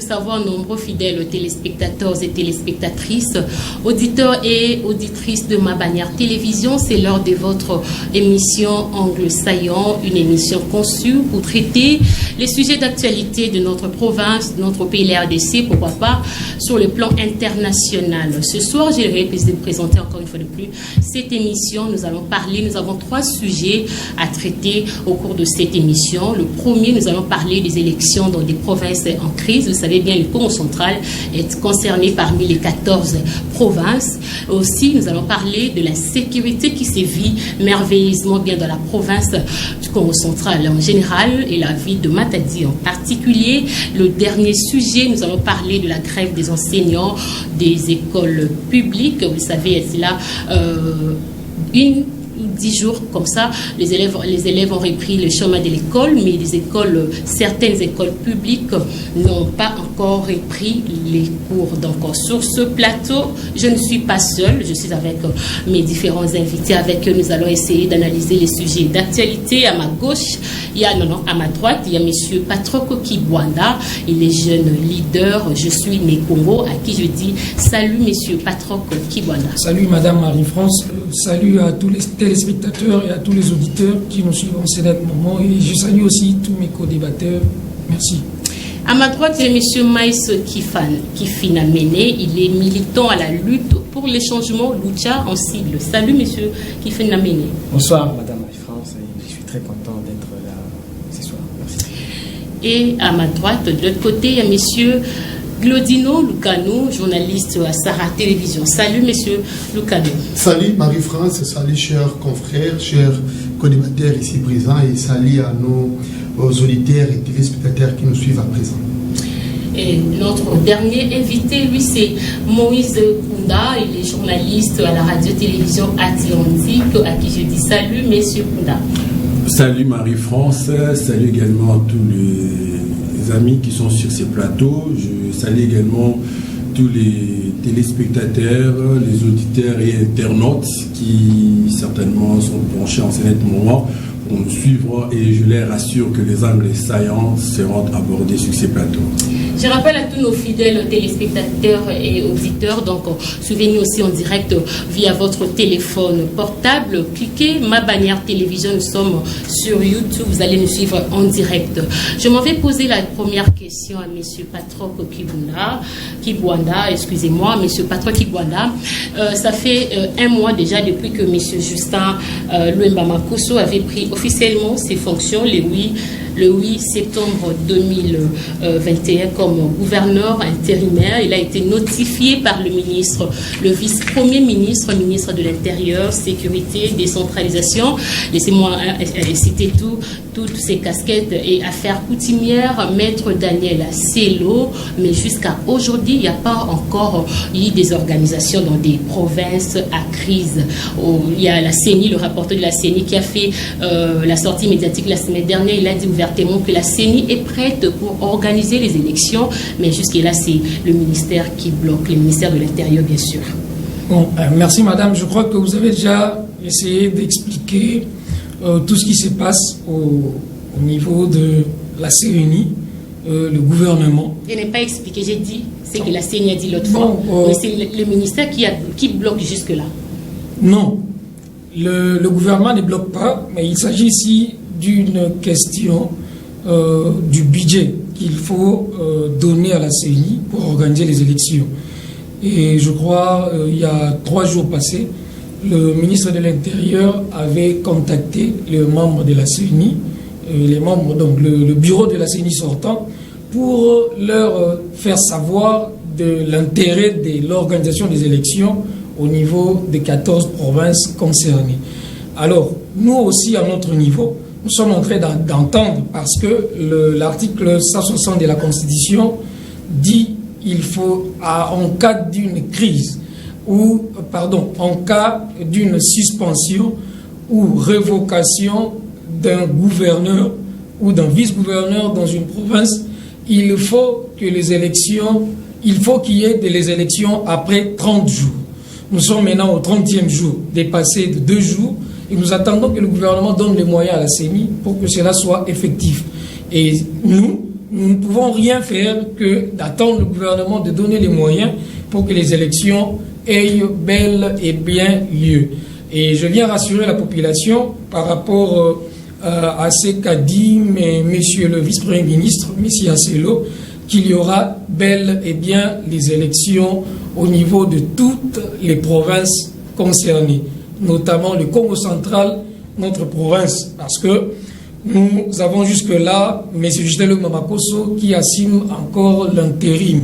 savoir, nombreux fidèles téléspectateurs et téléspectatrices, auditeurs et auditrices de Ma Bannière Télévision, c'est l'heure de votre émission Angle Saillant, une émission conçue pour traiter les sujets d'actualité de notre province, de notre pays, la RDC, pourquoi pas, sur le plan international. Ce soir, j'ai le plaisir de vous présenter encore une fois de plus cette émission. Nous avons 3 sujets à traiter au cours de cette émission. Le premier, nous allons parler des élections dans des provinces en crise. Vous savez bien, le Congo central est concerné parmi les 14 provinces. Aussi, nous allons parler de la sécurité qui sévit merveilleusement bien dans la province du Congo central en général et la ville de Matadi en particulier. Le dernier sujet, nous allons parler de la grève des enseignants des écoles publiques. Vous savez, c'est là 10 jours comme ça, les élèves ont repris le chemin de l'école, mais certaines écoles publiques n'ont pas encore repris les cours. Donc sur ce plateau, je ne suis pas seule, je suis avec mes différents invités. Avec eux, nous allons essayer d'analyser les sujets d'actualité. À ma gauche, à ma droite, il y a M. Patroko Kibwanda, il est jeune leader, je suis né Congo, à qui je dis salut M. Patroko Kibwanda. Salut Madame Marie-France, salut à tous les téléspectateurs et à tous les auditeurs qui nous suivent en ce moment, et je salue aussi tous mes co-débatteurs. Merci. À ma droite, il y a M. Maïs Kifina Mene, il est militant à la lutte pour les changements Lucha en cible. Salut M. Kifina Mene. Bonsoir Madame Marie-France, je suis très content d'être là ce soir. Merci. Et à ma droite, de l'autre côté, il y a M. Glodino Lucano, journaliste à Sarah Télévision. Salut, monsieur Lucano. Salut, Marie-France. Salut, chers confrères, chers co-débatteurs ici présents. Et salut à nos auditeurs et téléspectateurs qui nous suivent à présent. Et notre dernier invité, lui, c'est Moïse Kunda. Il est journaliste à la radio-télévision Atlantique, à qui je dis salut, monsieur Kunda. Salut, Marie-France. Salut également à tous les amis qui sont sur ces plateaux. Je salue également tous les téléspectateurs, les auditeurs et internautes qui certainement sont branchés en ce moment pour nous suivre, et je les rassure que les angles saillants seront abordés sur ces plateaux. Je rappelle à tous nos fidèles téléspectateurs et auditeurs, donc suivez-nous aussi en direct via votre téléphone portable. Cliquez Ma Bannière Télévision, nous sommes sur YouTube, vous allez nous suivre en direct. Je m'en vais poser la première question à M. Patrok Kibwanda, excusez-moi, M. Patrok Kibwanda. Ça fait 1 mois déjà depuis que M. Justin Luemba Makosso avait pris officiellement ses fonctions le 8 septembre 2021 comme gouverneur intérimaire. Il a été notifié par le vice-premier ministre, ministre de l'Intérieur, Sécurité, Décentralisation. Laissez-moi citer toutes ces casquettes et affaires coutumières, maître Daniel Sello. Mais jusqu'à aujourd'hui, il n'y a pas encore eu des organisations dans des provinces à crise. Il y a la CENI, le rapporteur de la CENI qui a fait la sortie médiatique la semaine dernière. Il a dit ouvertement que la CENI est prête pour organiser les élections, mais jusque-là, c'est le ministère qui bloque, le ministère de l'Intérieur, bien sûr. Bon, merci Madame. Je crois que vous avez déjà essayé d'expliquer tout ce qui se passe au niveau de la CENI, le gouvernement. Je n'ai pas expliqué, j'ai dit, c'est que la CENI a dit l'autre fois, mais c'est le ministère qui bloque jusque-là. Non, le gouvernement ne bloque pas, mais il s'agit ici d'une question du budget qu'il faut donner à la CENI pour organiser les élections. Et je crois, il y a 3 jours passés, le ministre de l'Intérieur avait contacté les membres de la CENI, donc le bureau de la CENI sortant, pour leur faire savoir de l'intérêt de l'organisation des élections au niveau des 14 provinces concernées. Alors, nous aussi, à notre niveau, nous sommes en train d'entendre, parce que l'article 160 de la Constitution dit qu'il faut, en cas d'une crise, en cas d'une suspension ou révocation d'un gouverneur ou d'un vice-gouverneur dans une province, il faut qu'il y ait des élections après 30 jours. Nous sommes maintenant au 30e jour, dépassé de 2 jours, et nous attendons que le gouvernement donne les moyens à la CENI pour que cela soit effectif. Et nous nous ne pouvons rien faire que d'attendre le gouvernement de donner les moyens pour que les élections aient bel et bien lieu. Et je viens rassurer la population par rapport à ce qu'a dit monsieur le vice-premier ministre, monsieur Anselo, qu'il y aura bel et bien les élections au niveau de toutes les provinces concernées, notamment le Congo central, notre province, parce que nous avons jusque-là M. Justin Mamakoso qui assume encore l'intérim.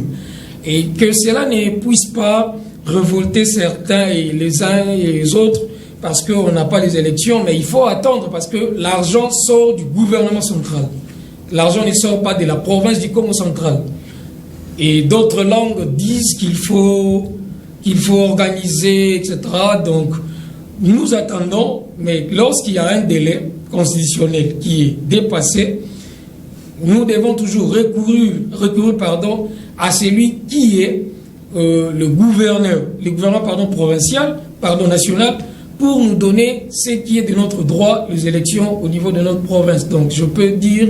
Et que cela ne puisse pas révolter certains, et les uns et les autres, parce qu'on n'a pas les élections, mais il faut attendre, parce que l'argent sort du gouvernement central. L'argent ne sort pas de la province du Congo central. Et d'autres langues disent qu'il faut organiser, etc. Donc, nous attendons, mais lorsqu'il y a un délai constitutionnel qui est dépassé, nous devons toujours recourir à celui qui est le gouverneur provincial, national, pour nous donner ce qui est de notre droit, les élections au niveau de notre province. Donc, je peux dire,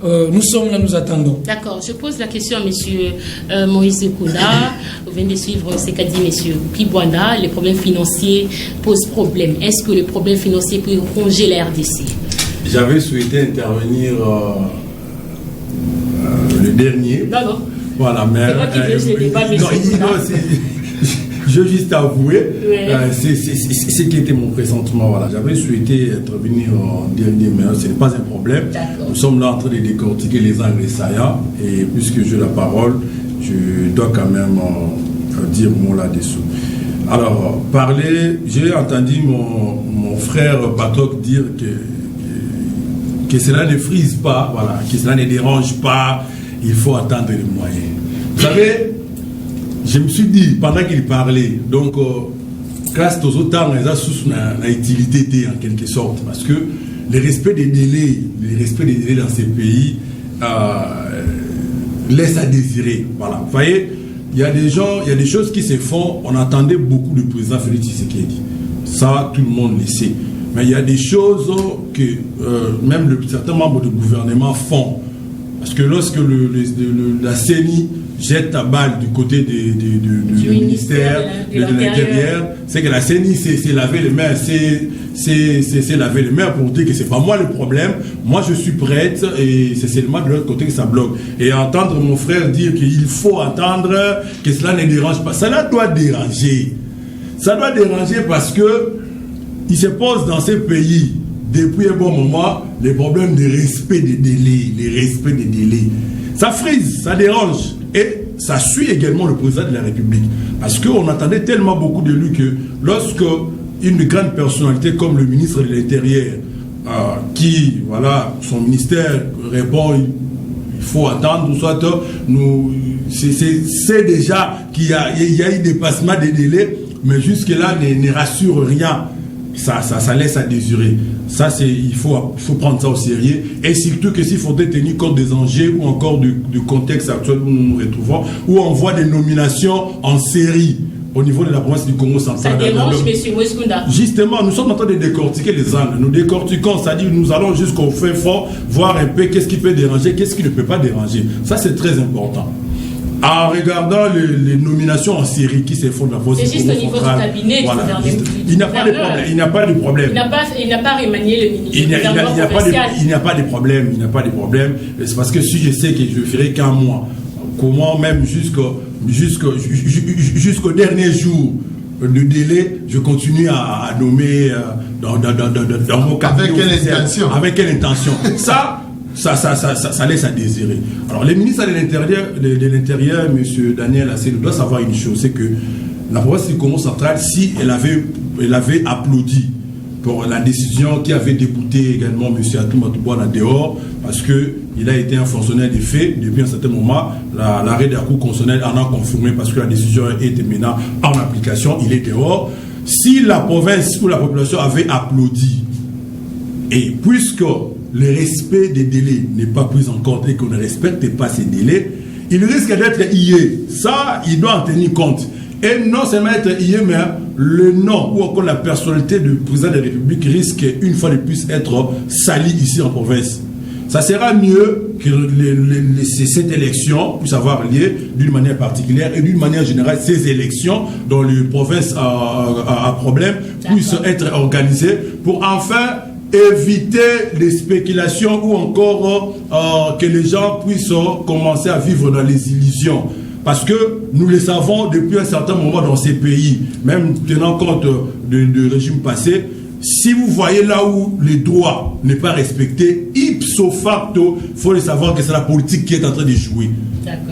nous sommes là, nous attendons. D'accord. Je pose la question à M. Moïse Kounda. Vous venez de suivre ce qu'a dit M. Kibwanda. Les problèmes financiers posent problème. Est-ce que le problème financier peut ronger la RDC? J'avais souhaité intervenir le dernier. Non. Voilà, mais... C'est moi qui veux ce débat, M. Kounda. Je veux juste avouer, c'est ce qui était mon pressentiment. Voilà. J'avais souhaité intervenir en dernier, mais ce n'est pas un problème. Nous sommes là en train de décortiquer les angles et saillants, et puisque j'ai la parole, je dois quand même dire mon là-dessous. Alors, j'ai entendu mon frère Patok dire que cela ne frise pas, voilà, que cela ne dérange pas, il faut attendre les moyens. Vous savez, je me suis dit, pendant qu'il parlait, donc, grâce aux autres, les assos n'a utilité en quelque sorte, parce que le respect des délais dans ces pays laisse à désirer. Voilà. Vous voyez, il y a des choses qui se font. On attendait beaucoup du président Félix Tshisekedi. Ça, tout le monde le sait. Mais il y a des choses que même certains membres du gouvernement font. Parce que lorsque la CENI jette à balle du côté du ministère de l'Intérieur, c'est que la CENI s'est lavé les mains, c'est laver les mains pour dire que c'est pas moi le problème, moi je suis prête, et c'est seulement de l'autre côté que ça bloque. Et entendre mon frère dire qu'il faut attendre, que cela ne dérange pas, cela doit déranger. Ça doit déranger parce que il se pose dans ces pays depuis un bon moment les problèmes de respect des délais, ça frise, ça dérange. Et ça suit également le président de la République. Parce qu'on attendait tellement beaucoup d'élus que lorsque une grande personnalité comme le ministre de l'Intérieur, qui, voilà, son ministère répond, il faut attendre, soit c'est déjà qu'il y a eu dépassement des délais, mais jusque-là ne rassure rien. Ça laisse à désirer. Ça, il faut prendre ça au sérieux. Et surtout que s'il faudrait tenir compte des enjeux ou encore du contexte actuel où nous nous retrouvons, où on voit des nominations en série au niveau de la province du Congo central. Ça dérange, M. Moïse Kounda. Justement, nous sommes en train de décortiquer les angles. Nous décortiquons, c'est-à-dire nous allons jusqu'au fin fond, voir un peu qu'est-ce qui peut déranger, qu'est-ce qui ne peut pas déranger. Ça, c'est très important. En regardant les nominations en série qui se font dans la province du Congo central. C'est juste au niveau du cabinet, voilà, il n'y a pas de problème. Il n'y a pas de problème. Il n'a pas remanié le ministre. Il n'y a pas de problème. Il n'y a pas de problème. C'est parce que si je sais que je ferai qu'un mois, comment même jusqu'au dernier jour de délai, je continue à nommer dans mon cabinet. Avec quelle intention? Ça laisse à désirer. Alors, le ministre de l'Intérieur, M. Daniel Assel, doit savoir une chose, c'est que la province du Congo central, si elle avait applaudi pour la décision qui avait débouté également M. Atoumatoubouana dehors, parce qu'il a été un fonctionnaire des faits depuis un certain moment, l'arrêt de la Cour constitutionnelle en a confirmé parce que la décision était maintenant en application, il est dehors. Si la province ou la population avait applaudi, et puisque le respect des délais n'est pas pris en compte et qu'on ne respecte pas ces délais, il risque d'être ié. Ça, il doit en tenir compte. Et non seulement être ié, mais le nom ou encore la personnalité du président de la République risque une fois de plus être sali ici en province. Ça sera mieux que cette élection puisse avoir lieu d'une manière particulière et d'une manière générale, ces élections dans les provinces à problème puissent être organisées pour enfin éviter les spéculations ou encore que les gens puissent commencer à vivre dans les illusions. Parce que nous le savons depuis un certain moment dans ces pays, même tenant compte du régime passé, si vous voyez là où le droit n'est pas respecté, ipso facto, il faut le savoir que c'est la politique qui est en train de jouer.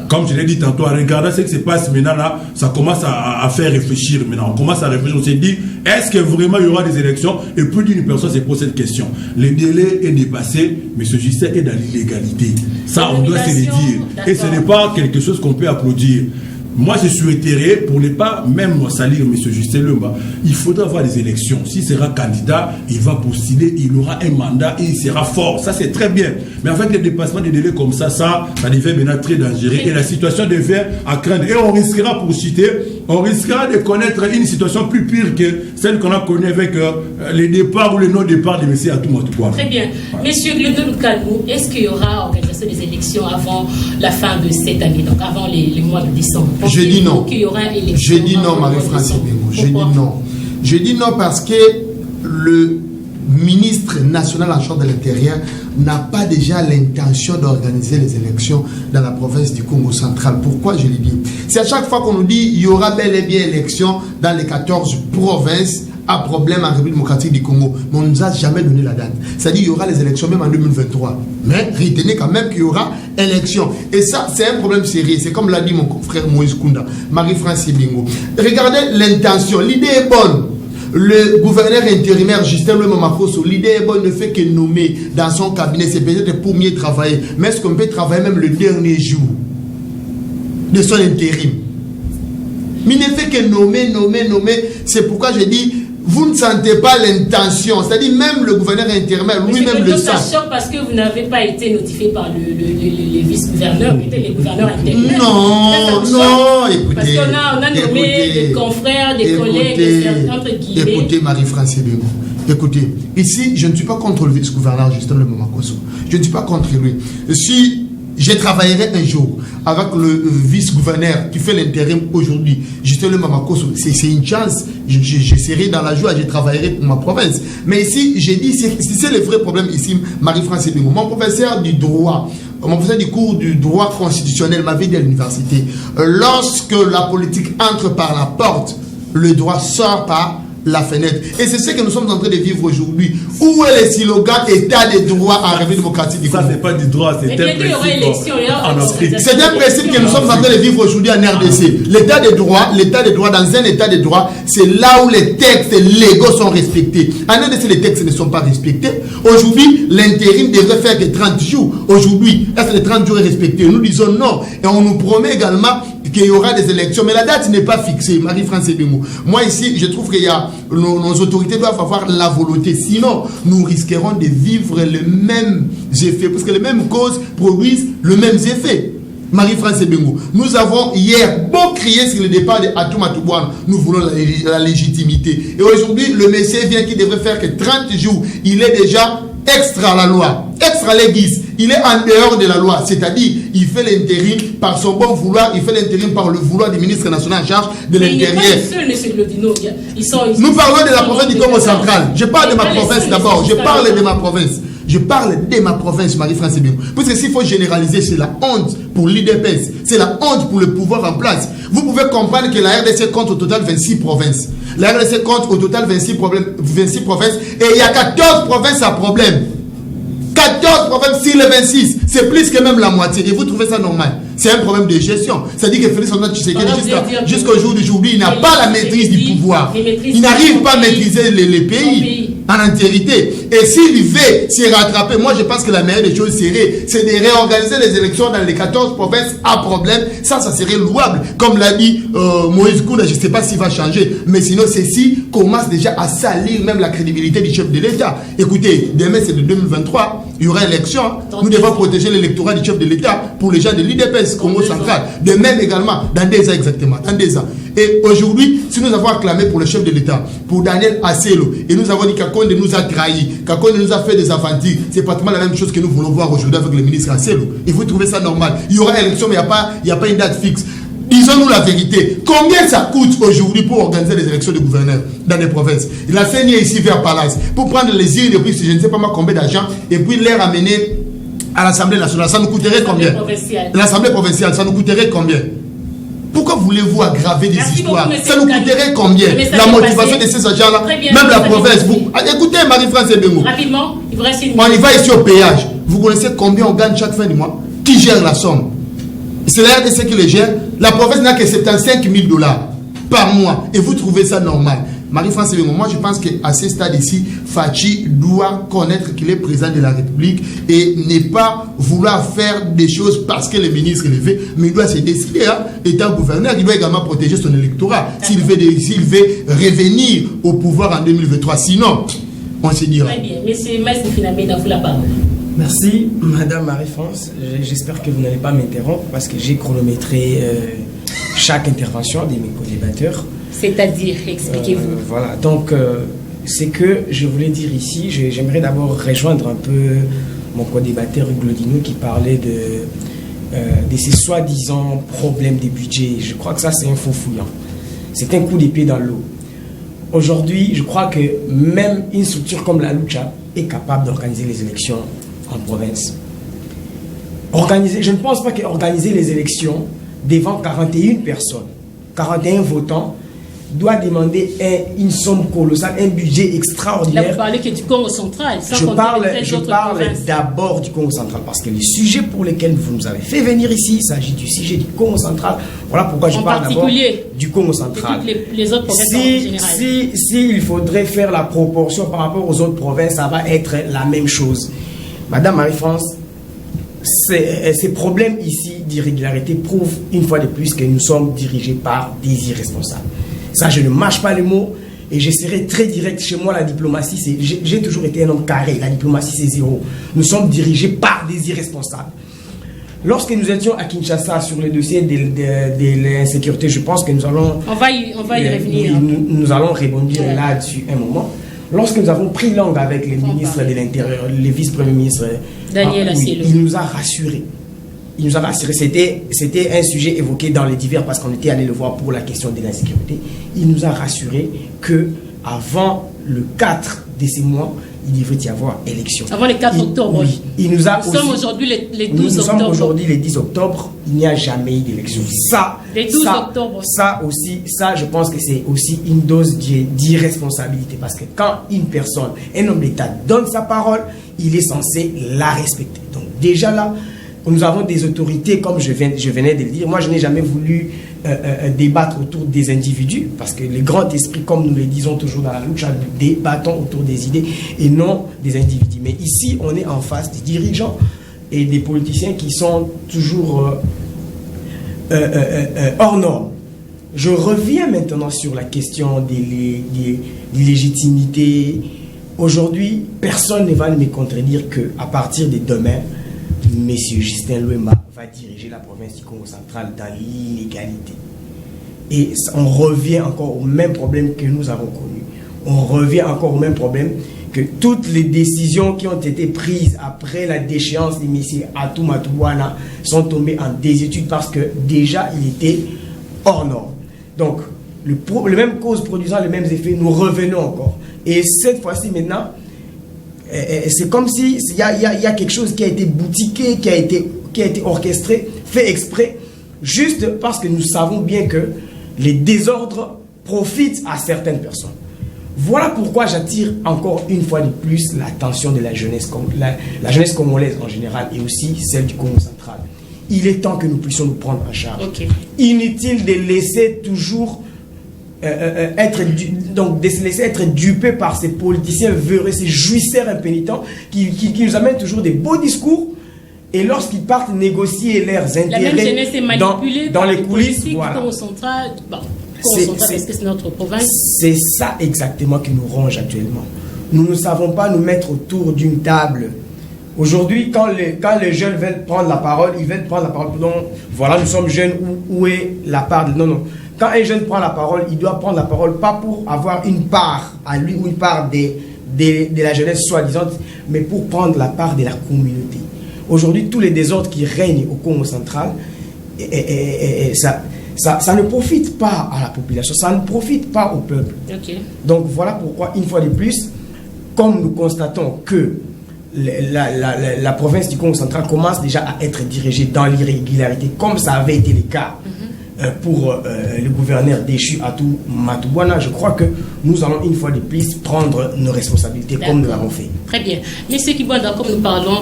Comme je l'ai dit tantôt, en regardant ce qui se passe maintenant là, ça commence à faire réfléchir maintenant. On commence à réfléchir, on s'est dit, est-ce que vraiment il y aura des élections? Et plus d'une personne se pose cette question. Le délai est dépassé, mais ce Justin est dans l'illégalité. Ça, on doit se le dire. Et ce n'est pas quelque chose qu'on peut applaudir. Moi, je souhaiterais, pour ne pas même salir M. Justin Lumba, il faudra avoir des élections. S'il sera candidat, il va postuler, il aura un mandat et il sera fort. Ça, c'est très bien. Mais avec les dépassements de délais comme ça devient maintenant très dangereux. Et la situation devient à craindre. Et on risquera, pour citer, on risquera de connaître une situation plus pire que celle qu'on a connue avec les départs ou le non-départ de M. Atoumatoukouane. Très bien. Monsieur Gledon Kalmou, est-ce qu'il y aura organisation des élections avant la fin de cette année, donc avant les mois de décembre? Je dis non. Je dis non, Marie-France Bengo. Je dis non. Je dis non parce que le ministre national en charge de l'Intérieur n'a pas déjà l'intention d'organiser les élections dans la province du Congo central. Pourquoi je le dis? C'est à chaque fois qu'on nous dit qu'il y aura bel et bien élections dans les 14 provinces à problème en République démocratique du Congo. Mais on ne nous a jamais donné la date. C'est-à-dire qu'il y aura les élections même en 2023. Mais retenez quand même qu'il y aura élections. Et ça, c'est un problème sérieux. C'est comme l'a dit mon frère Moïse Kounda, Marie-France Bingo. Regardez l'intention. L'idée est bonne. Le gouverneur intérimaire Justin Lomamakoso, l'idée est bonne, ne fait que nommer dans son cabinet. C'est peut-être pour mieux travailler. Mais est-ce qu'on peut travailler même le dernier jour de son intérim? Mais il ne fait que nommer. C'est pourquoi je dis, vous ne sentez pas l'intention. C'est-à-dire même le gouverneur intérimaire, lui-même le sent. Ça choque parce que vous n'avez pas été notifié par les vice-gouverneurs, les gouverneurs intérimaires. Non, écoutez. Parce qu'on a nommé des confrères, des collègues, entre guillemets. Écoutez, Marie-France Bengo. Écoutez, ici, je ne suis pas contre le vice-gouverneur Justin Lomamakoso. Je ne suis pas contre lui. Si je travaillerai un jour avec le vice-gouverneur qui fait l'intérim aujourd'hui, Justin Lomamakoso, c'est une chance, je serai dans la joie, je travaillerai pour ma province. Mais ici, j'ai dit, c'est le vrai problème ici, Marie-France Bengo. Mon professeur du droit, mon professeur du cours du droit constitutionnel m'avait dit à l'université, lorsque la politique entre par la porte, le droit sort par la fenêtre. Et c'est ce que nous sommes en train de vivre aujourd'hui. Où est le slogan État de droit en République démocratique du Congo? Ça, c'est pas du droit, c'est un principe en Afrique. C'est un principe que nous sommes en train de vivre aujourd'hui en RDC. L'état de droit, dans un état de droit, c'est là où les textes légaux sont respectés. En RDC, les textes ne sont pas respectés. Aujourd'hui, l'intérim devrait faire que 30 jours. Aujourd'hui, est-ce que les 30 jours est respecté? Nous disons non. Et on nous promet également qu'il y aura des élections, mais la date n'est pas fixée. Marie-France Bengo. Moi ici, je trouve qu'il y a nos autorités doivent avoir la volonté. Sinon, nous risquerons de vivre les mêmes effets, parce que les mêmes causes produisent le même effet. Marie-France Bengo. Nous avons hier beau crier sur le départ de Atoumatoukouane. Nous voulons la légitimité. Et aujourd'hui, le monsieur vient qui devrait faire que 30 jours. Il est déjà extra la loi, extra légis. Il est en dehors de la loi, c'est-à-dire il fait l'intérim par son bon vouloir, il fait l'intérim par le vouloir du ministre national en charge de l'Intérieur. Nous parlons de la province du Congo central. Je parle de ma province d'abord. Je parle de ma province. Je parle de ma province, Marie-France Bengo. Parce que s'il faut généraliser, c'est la honte pour l'IDPS. C'est la honte pour le pouvoir en place. Vous pouvez comprendre que la RDC compte au total 26 provinces. La RDC compte au total 26 provinces. Et il y a 14 provinces à problème. 14 provinces sur les 26. C'est plus que même la moitié. Et vous trouvez ça normal? C'est un problème de gestion. C'est-à-dire que Félix Antoine Tshisekedi, jusqu'au jour d'aujourd'hui, il n'a pas la maîtrise du pouvoir. Il n'arrive pas à maîtriser les pays en entièreté. Et s'il veut se rattraper, moi je pense que la meilleure des choses serait, c'est de réorganiser les élections dans les 14 provinces à problème. Ça serait louable. Comme l'a dit Moïse Kounda, je ne sais pas s'il va changer. Mais sinon, ceci commence déjà à salir même la crédibilité du chef de l'État. Écoutez, demain c'est de 2023. Il y aura élection. Nous devons protéger l'électorat du chef de l'État pour les gens de l'IDPS, Congo central. De même également, dans 2 ans exactement. Dans 2 ans. Et aujourd'hui, si nous avons acclamé pour le chef de l'État, pour Daniel Asselo, et nous avons dit qu'Akonde nous a trahis, qu'Akonde nous a fait des aventures, c'est pratiquement la même chose que nous voulons voir aujourd'hui avec le ministre Asselo. Et vous trouvez ça normal? Il y aura élection, mais il n'y a pas une date fixe. Disons-nous la vérité. Combien ça coûte aujourd'hui pour organiser les élections de gouverneurs dans les provinces? La CENI est ici vers Palace. Pour prendre les îles, et puis je ne sais pas moi combien d'argent, et puis les ramener à l'Assemblée nationale. Ça nous coûterait combien? L'Assemblée provinciale, ça nous coûterait combien? Pourquoi voulez-vous aggraver des histoires? Ça nous coûterait combien? La motivation de ces agents-là, même la province. Écoutez, Marie-France Ebengo. Rapidement, il vous reste une minute. On y va ici au péage. Vous connaissez combien on gagne chaque fin du mois? Qui gère la somme? C'est la RDC qui le gère. La province n'a que 75 000 $ par mois. Et vous trouvez ça normal? Marie-France Ebengo, moi je pense qu'à ce stade ici, Fachi doit connaître qu'il est président de la République et ne pas vouloir faire des choses parce que le ministre est levé, mais il doit se décider. Hein. Étant gouverneur, il doit également protéger son électorat s'il veut revenir au pouvoir en 2023. Sinon, on se dira. Très bien. Monsieur Maïs Finamé, à vous la parole. Merci, Madame Marie-France. J'espère que vous n'allez pas m'interrompre parce que j'ai chronométré chaque intervention de mes co-débatteurs. C'est-à-dire, expliquez-vous. Voilà, donc c'est que je voulais dire ici, j'aimerais d'abord rejoindre un peu mon co-débatteur Glodino qui parlait de ces soi-disant problèmes de budget. Je crois que ça, c'est un faux fouillant. C'est un coup d'épée dans l'eau. Aujourd'hui, je crois que même une structure comme la Lucha est capable d'organiser les élections en province. Je ne pense pas qu'organiser les élections devant 41 personnes, 41 votants, doit demander une somme colossale, un budget extraordinaire. Là, vous parlez que du Congo central. Je parle d'abord du Congo central parce que les sujets pour lesquels vous nous avez fait venir ici, il s'agit du sujet du Congo central. Voilà pourquoi je parle d'abord du Congo central. Les autres provinces en général. Si il faudrait faire la proportion par rapport aux autres provinces, ça va être la même chose. Madame Marie-France, ces problèmes ici d'irrégularité prouvent une fois de plus que nous sommes dirigés par des irresponsables. Ça, je ne mâche pas les mots et je serai très direct. Chez moi, la diplomatie, j'ai toujours été un homme carré. La diplomatie, c'est zéro. Nous sommes dirigés par des irresponsables. Lorsque nous étions à Kinshasa sur le dossier de l'insécurité, je pense que nous allons... On va y revenir. Oui, nous allons rebondir là-dessus un moment. Lorsque nous avons pris langue avec le ministre de l'Intérieur, le vice-premier ministre Daniel Asselo, il nous a rassurés. Il nous a rassurés. C'était un sujet évoqué dans les divers parce qu'on était allé le voir pour la question de l'insécurité. Il nous a rassurés que avant le 4 de ces mois, il devrait y avoir élection. Avant le 4 octobre. Oui. Nous sommes aujourd'hui les 12 octobre. Nous sommes aujourd'hui les 10 octobre. Il n'y a jamais eu d'élection. Les 12 octobre. Ça aussi, je pense que c'est aussi une dose d'irresponsabilité. Parce que quand une personne, un homme d'État donne sa parole, il est censé la respecter. Donc déjà là, nous avons des autorités, comme je venais de le dire. Moi, je n'ai jamais voulu débattre autour des individus, parce que les grands esprits, comme nous le disons toujours dans la lutte, débattons autour des idées et non des individus. Mais ici, on est en face des dirigeants et des politiciens qui sont toujours hors normes. Je reviens maintenant sur la question des légitimités. Aujourd'hui, personne ne va me contredire qu'à partir de demain, M. Justin Luemba va diriger la province du Congo central dans l'illégalité. Et on revient encore au même problème que nous avons connu. On revient encore au même problème que toutes les décisions qui ont été prises après la déchéance de M. Atou Matouana sont tombées en désuétude parce que déjà il était hors norme. Donc, le même cause produisant les mêmes effets, nous revenons encore. Et cette fois-ci maintenant, c'est comme si il y a quelque chose qui a été boutiqué, qui a été orchestré, fait exprès, juste parce que nous savons bien que les désordres profitent à certaines personnes. Voilà pourquoi j'attire encore une fois de plus l'attention de la jeunesse congolaise en général et aussi celle du Congo central. Il est temps que nous puissions nous prendre en charge. Okay. Inutile de laisser toujours de se laisser être dupé par ces politiciens véreux, ces jouisseurs impénitents qui nous amènent toujours des beaux discours et lorsqu'ils partent négocier leurs intérêts la même jeunesse est manipulée dans les coulisses, voilà. Congo central, parce que c'est notre province. C'est ça exactement qui nous ronge actuellement. Nous ne savons pas nous mettre autour d'une table. Aujourd'hui, quand les jeunes veulent prendre la parole, ils veulent prendre la parole. Donc, voilà, nous sommes jeunes, où est la part de... Non. quand un jeune prend la parole, il doit prendre la parole pas pour avoir une part à lui ou une part de la jeunesse soi-disant, mais pour prendre la part de la communauté. Aujourd'hui, tous les désordres qui règnent au Congo central, ça ne profite pas à la population, ça ne profite pas au peuple. Okay. Donc voilà pourquoi, une fois de plus, comme nous constatons que la province du Congo central commence déjà à être dirigée dans l'irrégularité, comme ça avait été le cas pour le gouverneur déchu Atou Matubwana, je crois que nous allons une fois de plus prendre nos responsabilités comme nous l'avons fait. Très bien. Monsieur Kibwanda, comme nous parlons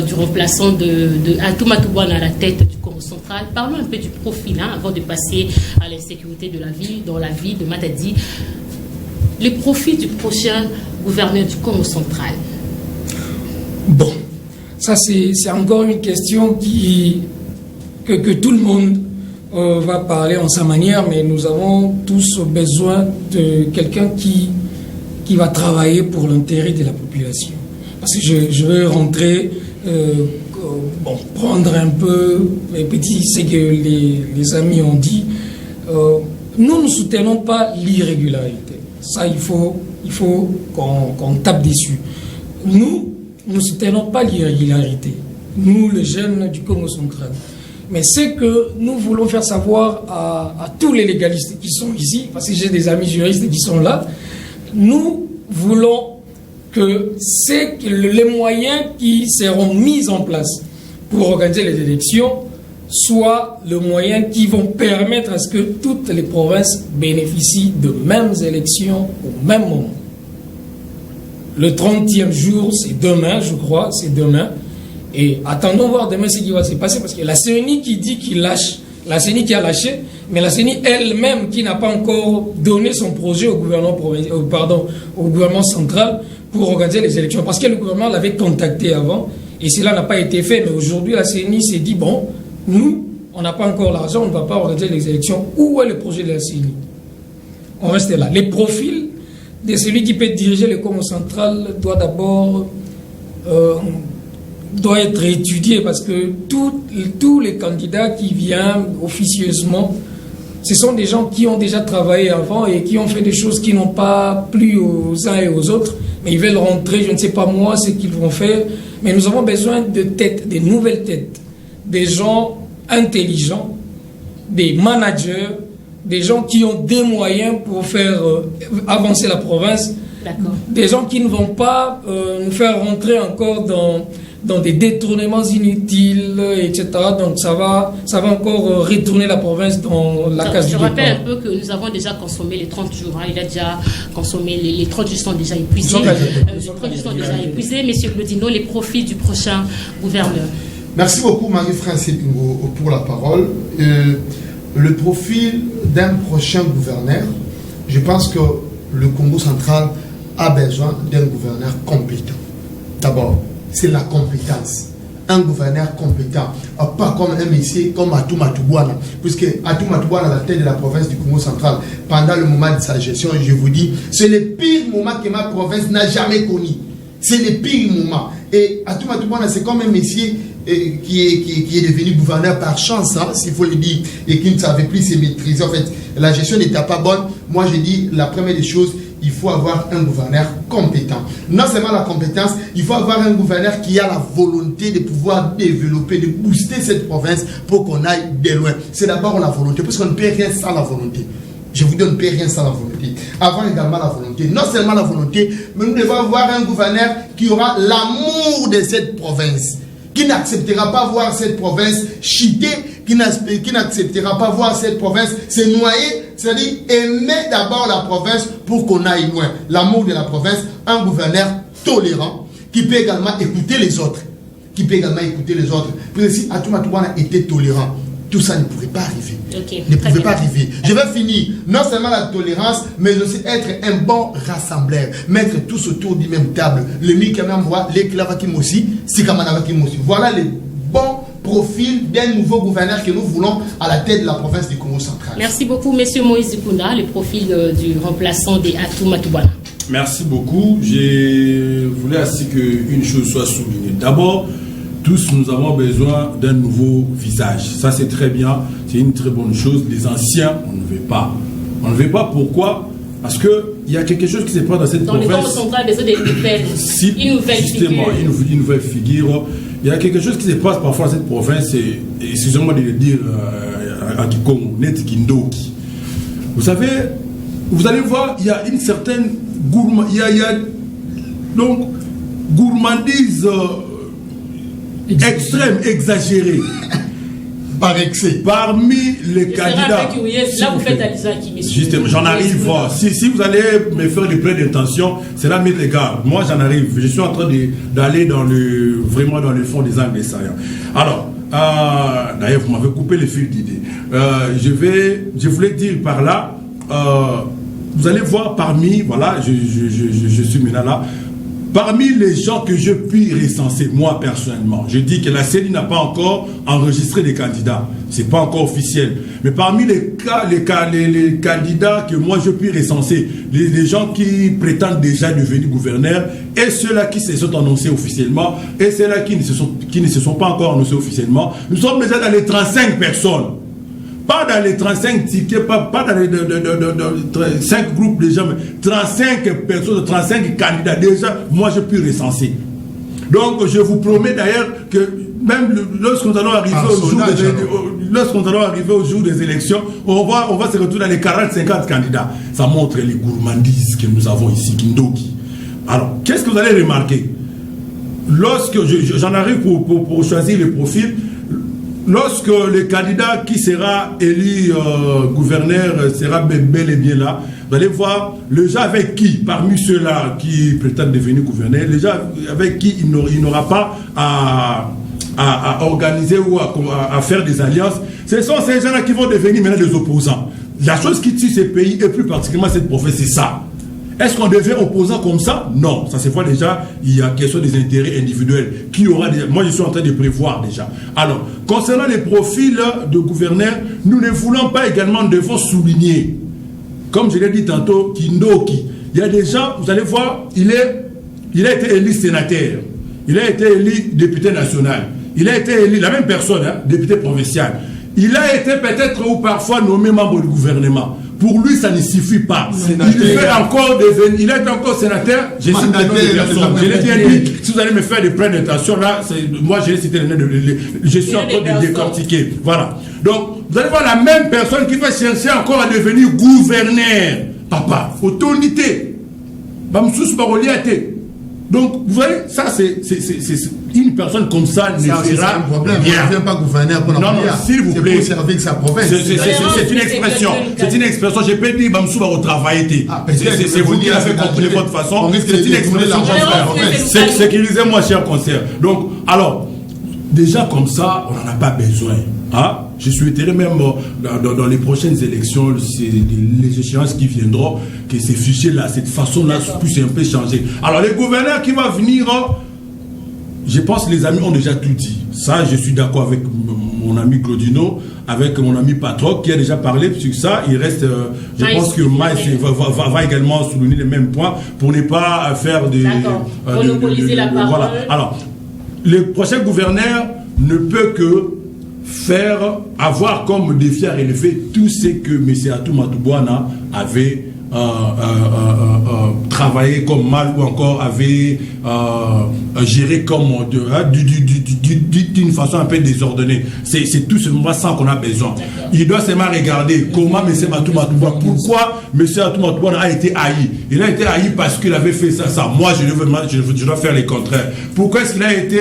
du remplaçant de Atou Matubwana à la tête du Congo central, parlons un peu du profil avant de passer à l'insécurité de la ville, dans la ville de Matadi. Le profil du prochain gouverneur du Congo central. Bon, ça c'est encore une question que tout le monde va parler en sa manière, mais nous avons tous besoin de quelqu'un qui va travailler pour l'intérêt de la population. Parce que je veux rentrer, prendre un peu les petits, c'est que les amis ont dit, nous ne soutenons pas l'irrégularité. Ça, il faut qu'on tape dessus. Nous ne soutenons pas l'irrégularité. Nous, les jeunes du Congo central. Mais c'est que nous voulons faire savoir à tous les légalistes qui sont ici, parce que j'ai des amis juristes qui sont là, nous voulons que les moyens qui seront mis en place pour organiser les élections soient les moyens qui vont permettre à ce que toutes les provinces bénéficient de mêmes élections au même moment. Le 30e jour, c'est demain, je crois, c'est demain. Et attendons voir demain ce qui va se passer, parce que la CENI qui dit qu'il lâche, la CENI qui a lâché, mais la CENI elle-même qui n'a pas encore donné son projet au gouvernement, au gouvernement central pour organiser les élections. Parce que le gouvernement l'avait contacté avant, et cela n'a pas été fait. Mais aujourd'hui, la CENI s'est dit, bon, nous, on n'a pas encore l'argent, on ne va pas organiser les élections. Où est le projet de la CENI? On reste là. Les profils de celui qui peut diriger le Congo central doit d'abord doit être étudié, parce que tous les candidats qui viennent officieusement, ce sont des gens qui ont déjà travaillé avant et qui ont fait des choses qui n'ont pas plu aux uns et aux autres, mais ils veulent rentrer, je ne sais pas moi ce qu'ils vont faire, mais nous avons besoin de têtes, des nouvelles têtes, des gens intelligents, des managers, des gens qui ont des moyens pour faire avancer la province, des gens qui ne vont pas nous faire rentrer encore dans des détournements inutiles, etc. Donc ça va encore retourner la province dans la case du départ. Je rappelle un peu que nous avons déjà consommé les 30 jours. Il a déjà consommé, les 30 jours sont déjà épuisés. Monsieur Claudino, les profits du prochain gouverneur. Merci beaucoup Marie-France Pingo pour la parole. Le profil d'un prochain gouverneur, je pense que le Congo central a besoin d'un gouverneur compétent. D'abord, c'est la compétence. Un gouverneur compétent, pas comme un monsieur comme Atou Matubwana, puisque Atou Matubwana, la tête de la province du Congo central, pendant le moment de sa gestion, je vous dis, c'est le pire moment que ma province n'a jamais connu. C'est le pire moment. Et Atou Matubwana, c'est comme un monsieur qui est devenu gouverneur par chance, hein, s'il faut le dire, et qui ne savait plus se maîtriser. En fait, la gestion n'était pas bonne. Moi, je dis, la première des choses, il faut avoir un gouverneur compétent. Non seulement la compétence, il faut avoir un gouverneur qui a la volonté de pouvoir développer, de booster cette province pour qu'on aille de loin. C'est d'abord la volonté, parce qu'on ne peut rien sans la volonté. Je vous dis, on ne peut rien sans la volonté. Avant également la volonté. Non seulement la volonté, mais nous devons avoir un gouverneur qui aura l'amour de cette province, qui n'acceptera pas voir cette province chiter, qui n'acceptera pas voir cette province se noyer, c'est-à-dire aimer d'abord la province pour qu'on aille loin. L'amour de la province, un gouverneur tolérant, qui peut également écouter les autres. Parce que si Atou Matubwana était tolérant, tout ça ne pourrait pas arriver. Je vais finir. Non seulement la tolérance, mais aussi être un bon rassembleur. Mettre tous autour d'une même table. Le Mikamamwa, les Klavakim aussi, Sikamanawakim aussi. Voilà les bons profils d'un nouveau gouverneur que nous voulons à la tête de la province du Congo central. Merci beaucoup, monsieur Moïse Zikunda, le profil du remplaçant de Atou Matubwana. Merci beaucoup. Je voulais ainsi qu'une chose soit soulignée. D'abord, tous nous avons besoin d'un nouveau visage. Ça c'est très bien, c'est une très bonne chose. Les anciens, on ne veut pas. On ne veut pas, pourquoi? Parce qu'il y a quelque chose qui se passe dans cette province. Dans le Congo central, besoin des nouvelles, une nouvelle justement, figure. Une nouvelle figure. Il y a quelque chose qui se passe parfois dans cette province, et excusez-moi de le dire à Kikongo, Net Kindoki. Vous savez, vous allez voir, il y a une certaine gourmandise extrême, exagérée. Par excès. Parmi les candidats. Là, vous faites allusion à qui, monsieur? Justement, j'en arrive. Si vous allez me faire des prêts d'intention, c'est là, mes gars. Moi, j'en arrive. Je suis en train d'aller vraiment dans le fond des angles des saillants. Alors, d'ailleurs, vous m'avez coupé le fil d'idée. Je voulais dire par là, vous allez voir parmi, voilà, je suis maintenant là. Parmi les gens que je puis recenser, moi personnellement, je dis que la CENI n'a pas encore enregistré des candidats. Ce n'est pas encore officiel. Mais parmi les candidats que moi je puis recenser, les gens qui prétendent déjà devenir gouverneurs, et ceux-là qui se sont annoncés officiellement, et ceux-là qui ne se sont pas encore annoncés officiellement, nous sommes déjà dans les 35 personnes. Pas dans les 35 tickets, pas dans les 5 groupes de gens, mais 35 personnes, 35 candidats. Déjà, moi, je peux recenser. Donc, je vous promets d'ailleurs que même lorsque nous allons arriver au jour des élections, on va se retrouver dans les 40-50 candidats. Ça montre les gourmandises que nous avons ici, Kindoki. Alors, qu'est-ce que vous allez remarquer? Lorsque j'en arrive pour choisir le profil, lorsque le candidat qui sera élu gouverneur sera bel et bien là, vous allez voir les gens avec qui, parmi ceux-là qui prétendent devenir gouverneur, les gens avec qui il n'aura pas à organiser ou à faire des alliances, ce sont ces gens-là qui vont devenir maintenant des opposants. La chose qui tue ces pays, et plus particulièrement cette province, c'est ça. Est-ce qu'on devient opposant comme ça? Non, ça se voit déjà, il y a question des intérêts individuels. Qui aura déjà, moi je suis en train de prévoir déjà. Alors, concernant les profils de gouverneurs, nous ne voulons pas également, nous devons souligner, comme je l'ai dit tantôt, Kindoki. Il y a des gens, vous allez voir, il a été élu sénateur, il a été élu député national, il a été élu, la même personne, député provincial. Il a été peut-être ou parfois nommé membre du gouvernement. Pour lui, ça ne suffit pas. Il est encore sénateur. Je cite le nom de personne. Je l'ai dit, si vous allez me faire des prêts d'intention, là, moi, j'ai cité le nom de. Je suis en train de décortiquer. Voilà. Donc, vous allez voir la même personne qui va chercher encore à devenir gouverneur. Papa, autorité. Bamsous Baroliate. Donc, vous voyez, ça, c'est une personne comme ça ne fera un problème. Il ne devient pas gouverneur pour non, s'il vous plaît. C'est pour servir sa province. C'est une expression. C'est une expression. Je peux dire Bamsou va retravailler. C'est vous qui l'avez compris de votre façon. C'est une expression. Sécurisez-moi, cher conseiller. Donc, alors, déjà comme ça, on n'en a pas besoin. Hein? Je souhaiterais même dans les prochaines élections, les échéances qui viendront, que ces fichiers-là, cette façon-là puissent un peu changer. Alors les gouverneurs qui vont venir, je pense que les amis ont déjà tout dit. Ça, je suis d'accord avec mon ami Claudino, avec mon ami Patroc qui a déjà parlé sur ça. Il reste, je pense que Maïs va également souligner les mêmes points pour ne pas faire de... monopoliser la parole. Voilà. Alors, le prochain gouverneur ne peut que avoir comme défi à relever tout ce que M. Atou Matouboana avait travaillé comme mal ou encore avait géré comme d'une façon un peu désordonnée. C'est tout ce ça qu'on a besoin. Il doit seulement regarder comment M. Atou Matouboana, pourquoi M. Atou Matouboana a été haï. Il a été haï parce qu'il avait fait ça. Moi, je dois faire le contraire. Pourquoi est-ce qu'il a été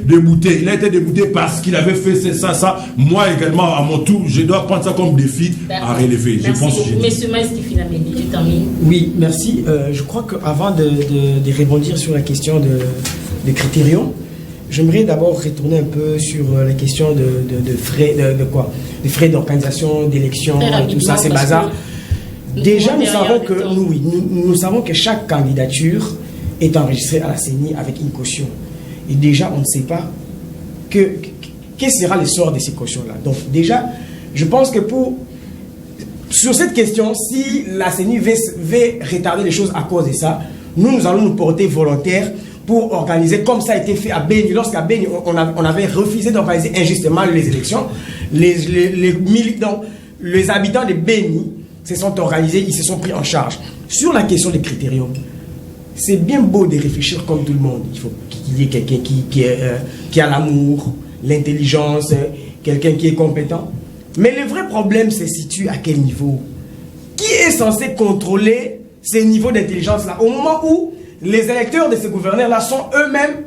débouté? Il a été débouté parce qu'il avait fait ça. Moi également, à mon tour, je dois prendre ça comme défi à relever. Merci beaucoup. Monsieur Maïs Kifinamedi, je termine. Oui, merci. Je crois qu'avant de rebondir sur la question de critérium, j'aimerais d'abord retourner un peu sur la question de frais, de frais d'organisation, d'élection, tout ça, c'est bazar. Déjà, nous savons que chaque candidature est enregistrée à la CENI avec une caution. Et déjà, on ne sait pas quel sera le sort de ces cautions-là. Donc, déjà, je pense que sur cette question, si la CENI veut retarder les choses à cause de ça, nous allons nous porter volontaires pour organiser, comme ça a été fait à Beni. Lorsqu'à Beni, on avait refusé d'organiser injustement les élections, les militants, les habitants de Beni se sont organisés, ils se sont pris en charge. Sur la question des critériums, c'est bien beau de réfléchir comme tout le monde. Il faut qu'il y ait quelqu'un qui a l'amour, l'intelligence, quelqu'un qui est compétent. Mais le vrai problème se situe à quel niveau? Qui est censé contrôler ces niveaux d'intelligence-là au moment où les électeurs de ces gouverneurs-là sont eux-mêmes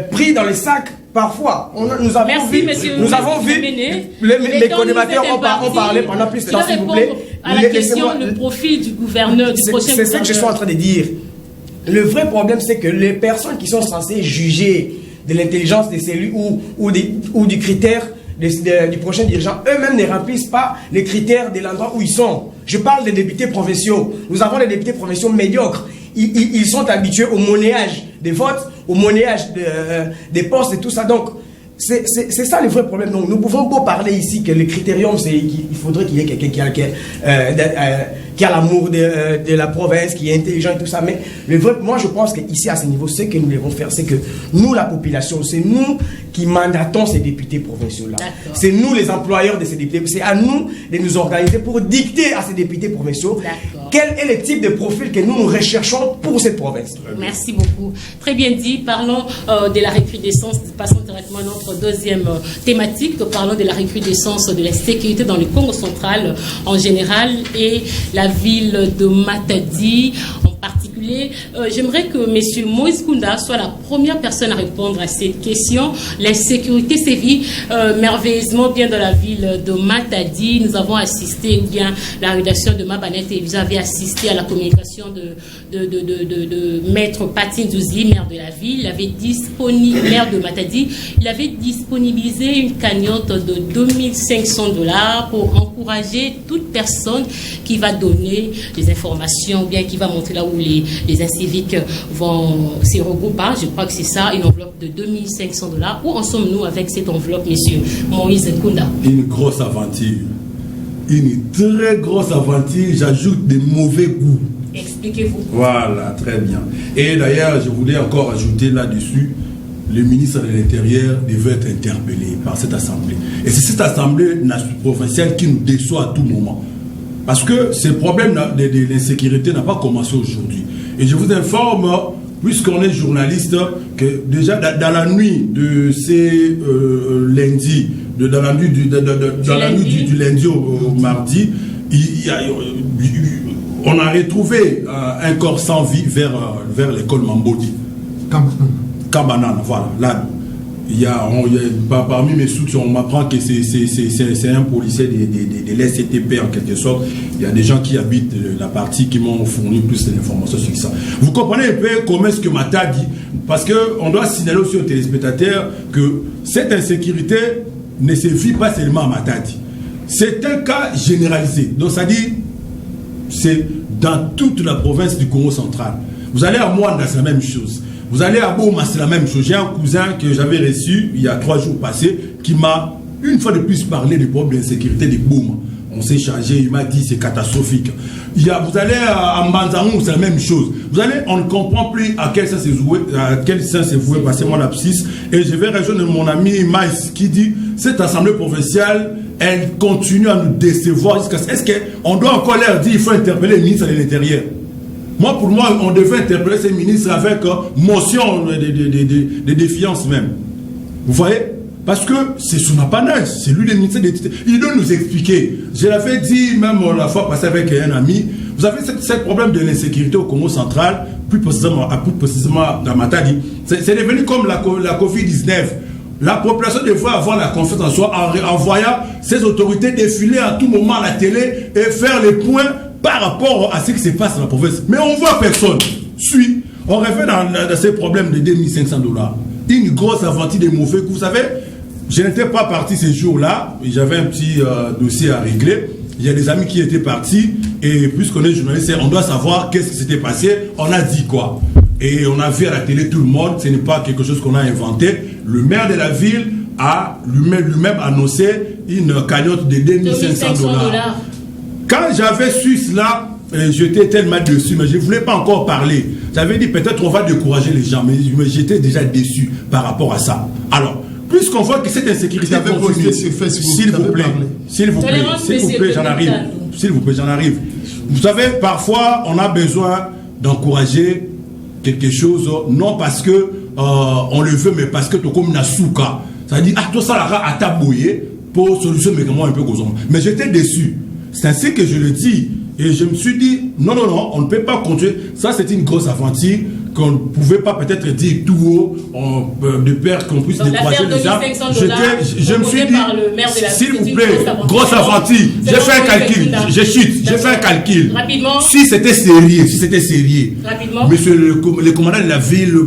pris dans les sacs parfois? Nous avons vu, les co-débatteurs ont parlé pendant plus de temps, s'il vous plaît. À la question, le profil du gouverneur, du prochain gouverneur. C'est ça que je suis en train de dire. Le vrai problème, c'est que les personnes qui sont censées juger de l'intelligence des cellules ou du critère du prochain dirigeant, eux-mêmes ne remplissent pas les critères de l'endroit où ils sont. Je parle des députés provinciaux. Nous avons des députés provinciaux médiocres. Ils sont habitués au monnayage des votes, au monnayage des postes et tout ça. Donc, c'est ça le vrai problème. Donc, nous pouvons pas parler ici que le critérium, c'est qu'il faudrait qu'il y ait quelqu'un qui a l'amour de la province, qui est intelligent et tout ça. Mais moi, je pense qu'ici, à ce niveau, ce que nous devons faire, c'est que nous, la population, c'est nous qui mandatons ces députés provinciaux-là. C'est nous, les employeurs de ces députés. C'est à nous de nous organiser pour dicter à ces députés provinciaux quel est le type de profil que nous recherchons pour cette province. Merci beaucoup. Très bien dit. Parlons de la recrudescence. Passons directement à notre deuxième thématique. Parlons de la recrudescence de la sécurité dans le Congo central en général et la ville de Matadi en particulier. J'aimerais que M. Moïse Kounda soit la première personne à répondre à cette question. L'insécurité sévit merveilleusement bien dans la ville de Matadi. Nous avons assisté, ou bien la rédaction de Mabanet et vous avez assisté à la communication de Maître Patin Douzi, maire de la ville. Il avait maire de Matadi, il avait disponibilisé une cagnotte de $2500 pour encourager toute personne qui va donner des informations, ou bien qui va montrer là où les inciviques vont se regrouper. Je crois que c'est ça, une enveloppe de $2500. Où en sommes-nous avec cette enveloppe, monsieur Moïse Kounda? Une grosse aventure. Une très grosse aventure, j'ajoute des mauvais goûts. Expliquez-vous. Voilà, très bien. Et d'ailleurs, je voulais encore ajouter là-dessus, le ministre de l'Intérieur devait être interpellé par cette assemblée. Et c'est cette assemblée provinciale qui nous déçoit à tout moment. Parce que ce problème de l'insécurité n'a pas commencé aujourd'hui. Et je vous informe, puisqu'on est journaliste, que déjà dans la nuit de ces lundis, dans la nuit du lundi au mardi, on a retrouvé un corps sans vie vers l'école Mambodi. Kambanana, voilà. Là, parmi mes sources, on m'apprend que c'est un policier de l'SCTP en quelque sorte. Il y a des gens qui habitent la partie qui m'ont fourni plus d'informations sur ça. Vous comprenez un peu comment est-ce que Mata dit? Parce qu'on doit signaler aussi aux téléspectateurs que cette insécurité ne se vit pas seulement à Matadi. C'est un cas généralisé. Donc ça dit, c'est dans toute la province du Congo central. Vous allez à Mwanda, c'est la même chose. Vous allez à Boma, c'est la même chose. J'ai un cousin que j'avais reçu il y a 3 jours passés qui m'a une fois de plus parlé du problème d'insécurité de Boma. On s'est chargé, il m'a dit c'est catastrophique. Vous allez à Mbanzangou, c'est la même chose. On ne comprend plus à quel sens c'est voué, passez-moi l'abscisse. Et je vais rejoindre mon ami Maïs qui dit cette assemblée provinciale, elle continue à nous décevoir. Est-ce qu'on doit encore leur dire qu'il faut interpeller le ministre de l'Intérieur? Moi, pour moi, on devait interpeller ces ministres avec motion de défiance même. Vous voyez? Parce que c'est son apanage, c'est lui le ministre de l'Intérieur. Il doit nous expliquer. Je l'avais dit même la fois passée avec un ami. Vous avez ce problème de l'insécurité au Congo central, plus précisément dans Matadi. C'est devenu comme la Covid-19. La population devrait avoir la confiance en soi en voyant ces autorités défiler à tout moment à la télé et faire les points par rapport à ce qui se passe dans la province. Mais on voit personne. On revient dans ces problèmes de $2500. Une grosse aventure de mauvais goût. Vous savez, je n'étais pas parti ces jours-là. J'avais un petit dossier à régler. Il y a des amis qui étaient partis. Et puisqu'on est journaliste, on doit savoir qu'est-ce qui s'était passé. On a dit quoi. Et on a vu à la télé tout le monde. Ce n'est pas quelque chose qu'on a inventé. Le maire de la ville a lui-même annoncé une cagnotte de $2500. Quand j'avais su cela, j'étais tellement déçu, mais je ne voulais pas encore parler. J'avais dit peut-être on va décourager les gens, mais j'étais déjà déçu par rapport à ça. Alors, puisqu'on voit que cette insécurité continue, s'il vous plaît, j'en arrive. S'il vous plaît, j'en arrive. Vous savez, parfois, on a besoin d'encourager quelque chose, non parce que on le veut, mais parce que tu es comme Nasuka. Ça dit, ah, tout ça, là, à tabouiller pour solutionner un peu aux hommes. Mais j'étais déçu. C'est ainsi que je le dis. Et je me suis dit, non, on ne peut pas continuer. Ça, c'est une grosse aventure qu'on ne pouvait pas peut-être dire tout haut, de peur qu'on puisse décourager les gens. Je me suis dit, s'il vous plaît, grosse aventure. J'ai fait un calcul. J'ai fait un calcul. Rapidement. Si c'était sérieux. Rapidement. Monsieur le commandant de la ville,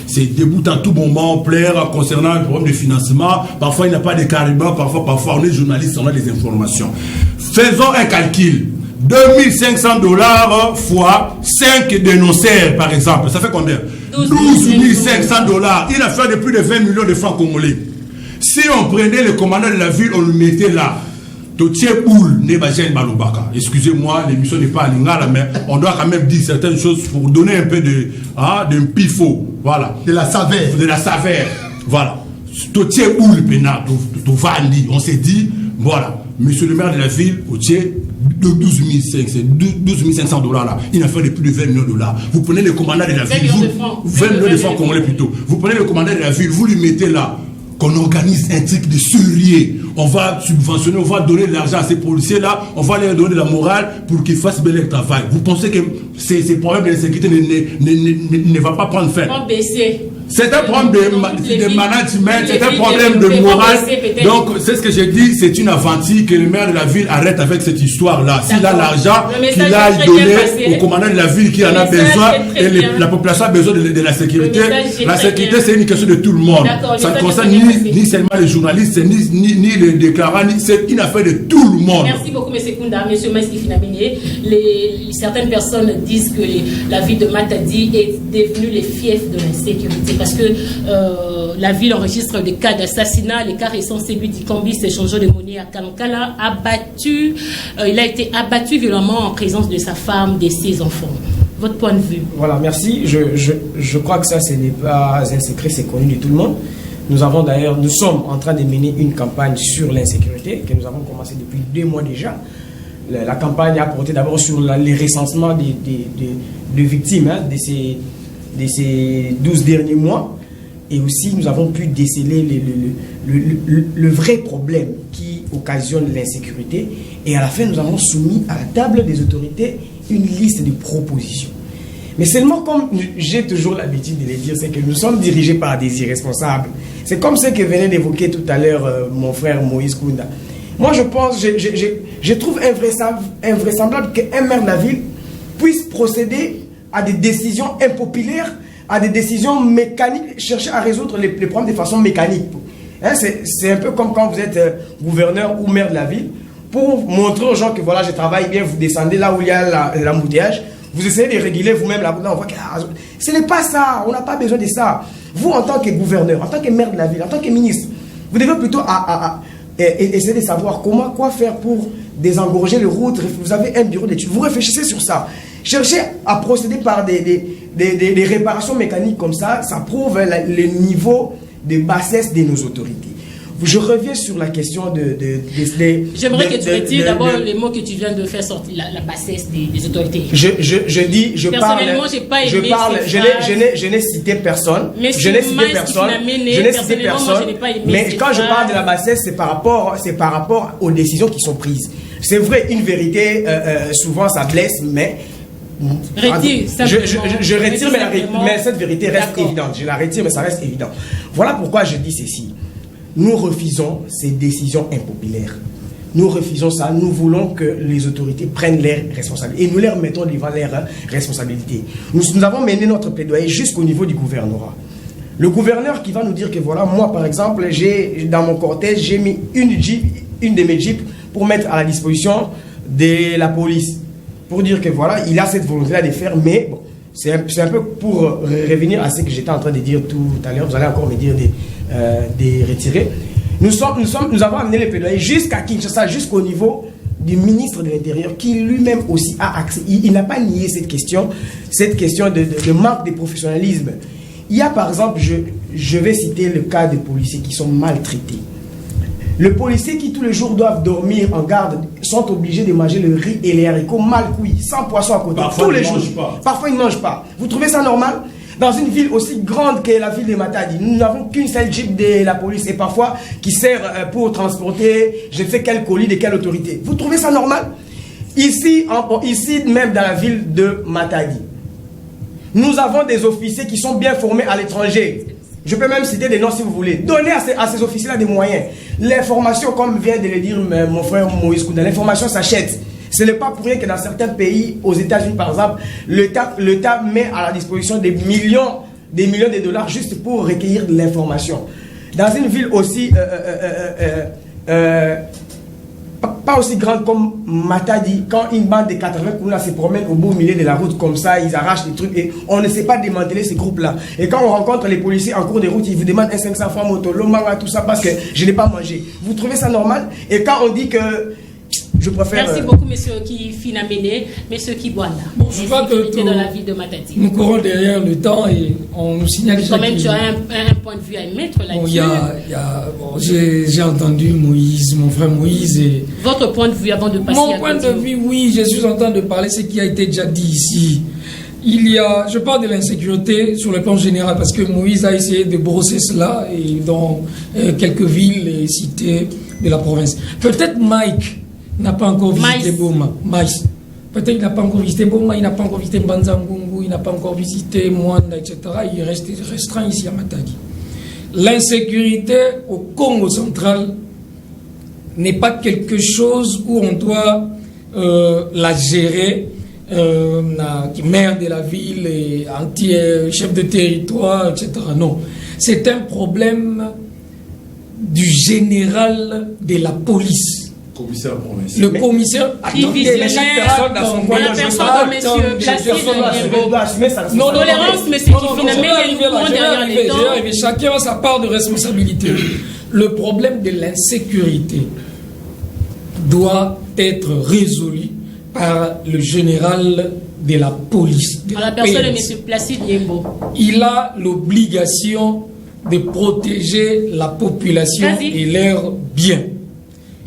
c'est débutant tout moment, plaire concernant le problème de financement. Parfois, il n'y a pas de carburant. Parfois, on est journaliste, on a des informations. Faisons un calcul. $2,500 fois 5 dénonceurs, par exemple. Ça fait combien? 12 500 $. Il a fait de plus de 20 millions de francs congolais. Si on prenait le commandant de la ville, on le mettait là. Excusez-moi, l'émission n'est pas à Lingala, mais on doit quand même dire certaines choses pour donner un peu de pifo. Voilà. De la saveur. Voilà. On s'est dit, voilà. Monsieur le maire de la ville, $12 500 là, il a fait de plus de 20 millions de $. Vous prenez le commandant de la ville, 20 millions de francs congolais plutôt. Vous prenez le commandant de la ville, vous lui mettez là, qu'on organise un truc de sérieux. On va subventionner, on va donner de l'argent à ces policiers-là, on va leur donner de la morale pour qu'ils fassent bien leur travail. Vous pensez que ces problèmes de sécurité ne va pas prendre fin? C'est un problème de management, c'est un problème de morale. Donc, c'est ce que j'ai dit, c'est une aventure que le maire de la ville arrête avec cette histoire-là. S'il a l'argent, qu'il aille donner au commandant de la ville qui en a besoin, et la population a besoin de la sécurité. La sécurité, c'est une question de tout le monde. Ça ne concerne ni seulement les journalistes, ni les déclarants, c'est une affaire de tout le monde. Merci beaucoup, M. Kunda. M. Maïski Finaminier, certaines personnes disent que la ville de Matadi est devenue les fiefs de l'insécurité. Parce que la ville enregistre des cas d'assassinat. Les cas récents, celui d'Ikambi, échangeur de monnaie à Kalankala, il a été abattu violemment en présence de sa femme, de ses enfants. Votre point de vue? Voilà, merci. Je crois que ça, ce n'est pas un secret, c'est connu de tout le monde. Nous sommes en train de mener une campagne sur l'insécurité que nous avons commencé depuis 2 mois déjà. La campagne a porté d'abord sur les recensements de victimes de ces 12 derniers mois, et aussi nous avons pu déceler le vrai problème qui occasionne l'insécurité, et à la fin nous avons soumis à la table des autorités une liste de propositions. Mais seulement, comme j'ai toujours l'habitude de le dire, c'est que nous sommes dirigés par des irresponsables. C'est comme ce que venait d'évoquer tout à l'heure mon frère Moïse Kunda. Moi je trouve invraisemblable qu'un maire de la ville puisse procéder à des décisions impopulaires, à des décisions mécaniques, chercher à résoudre les problèmes de façon mécanique. Hein, c'est un peu comme quand vous êtes gouverneur ou maire de la ville, pour montrer aux gens que voilà, je travaille bien, vous descendez là où il y a l'embouteillage, vous essayez de réguler vous-même là, on voit que ce n'est pas ça, on n'a pas besoin de ça. Vous, en tant que gouverneur, en tant que maire de la ville, en tant que ministre, vous devez plutôt essayer de savoir quoi faire pour désengorger les routes. Vous avez un bureau d'études, vous réfléchissez sur ça. Chercher à procéder par des réparations mécaniques comme ça, ça prouve le niveau de bassesse de nos autorités. Je reviens sur la question J'aimerais que tu retires d'abord les mots que tu viens de faire sortir, la bassesse des autorités. Personnellement, j'ai pas aimé je n'ai cité personne. Je n'ai cité personne. Mais quand je parle de la bassesse, c'est par rapport aux décisions qui sont prises. C'est vrai, une vérité, souvent ça blesse, mais... Je retire, mais cette vérité reste évidente. Je la retire, mais ça reste évident. Voilà pourquoi je dis ceci. Nous refusons ces décisions impopulaires. Nous refusons ça. Nous voulons que les autorités prennent leurs responsabilités. Et nous les remettons devant leurs responsabilités. Nous avons mené notre plaidoyer jusqu'au niveau du gouvernorat. Le gouverneur qui va nous dire que voilà, moi par exemple, dans mon cortège, j'ai mis une de mes jeeps pour mettre à la disposition de la police. Pour dire que voilà, il a cette volonté-là de faire, mais bon, c'est un peu pour revenir à ce que j'étais en train de dire tout à l'heure. Vous allez encore me dire de retirer. Nous avons amené les plaidoyers jusqu'à Kinshasa, jusqu'au niveau du ministre de l'Intérieur qui lui-même aussi a accès. Il n'a pas nié cette question de manque de professionnalisme. Il y a par exemple, je vais citer le cas des policiers qui sont maltraités. Les policiers qui tous les jours doivent dormir en garde sont obligés de manger le riz et les haricots mal cuits, sans poisson à côté. Parfois, tous les ils jours. mangent pas. Parfois, ils ne mangent pas. Vous trouvez ça normal? Dans une ville aussi grande que la ville de Matadi, nous n'avons qu'une seule jeep de la police et parfois qui sert pour transporter je ne sais quel colis de quelle autorité. Vous trouvez ça normal? Ici même dans la ville de Matadi, nous avons des officiers qui sont bien formés à l'étranger. Je peux même citer des noms si vous voulez. Donnez à ces officiers-là des moyens. L'information, comme vient de le dire mon frère Moïse Kouda, l'information s'achète. Ce n'est pas pour rien que dans certains pays, aux États-Unis par exemple, l'État met à la disposition des millions de dollars juste pour recueillir de l'information. Dans une ville aussi, pas aussi grande comme Matadi, quand une bande de 80 Kouna se promène au beau milieu de la route comme ça, ils arrachent des trucs et on ne sait pas démanteler ces groupes-là. Et quand on rencontre les policiers en cours de route, ils vous demandent un 500 francs moto, l'omanga, tout ça parce que je n'ai pas mangé. Vous trouvez ça normal? Et quand on dit que je préfère... Merci beaucoup, monsieur Kifina Mene, monsieur Kibwana. Bon, je crois que dans la ville de Matadi. Nous courons derrière le temps et on nous signale... Quand même, tu as un point de vue à émettre là-dessus. Bon, j'ai entendu Moïse, mon frère Moïse. Et votre point de vue avant de passer à... Mon point de vue, oui, je suis en train de parler ce qui a été déjà dit ici. Je parle de l'insécurité sur le plan général parce que Moïse a essayé de brosser cela et dans quelques villes et cités de la province. Peut-être Mike n'a pas encore visité Boma. Maïs. Peut-être qu'il n'a pas encore visité Boma, il n'a pas encore visité Mbanzangungu, il n'a pas encore visité Mwanda, etc. Il reste restreint ici à Matadi. L'insécurité au Congo central n'est pas quelque chose où on doit la gérer, maire de la ville et chef de territoire, etc. Non. C'est un problème du général de la police. Commissaire provincial. Le commissaire, attendez, chaque personne dans son coin. La personne de monsieur Placide Ndiembo. Non, tolérance, monsieur Kifina Mene, chacun a sa part de responsabilité. Le problème de l'insécurité doit être résolu par le général de la police. À la personne de monsieur Placide Ndiembo. Il a l'obligation de protéger la population et leurs biens.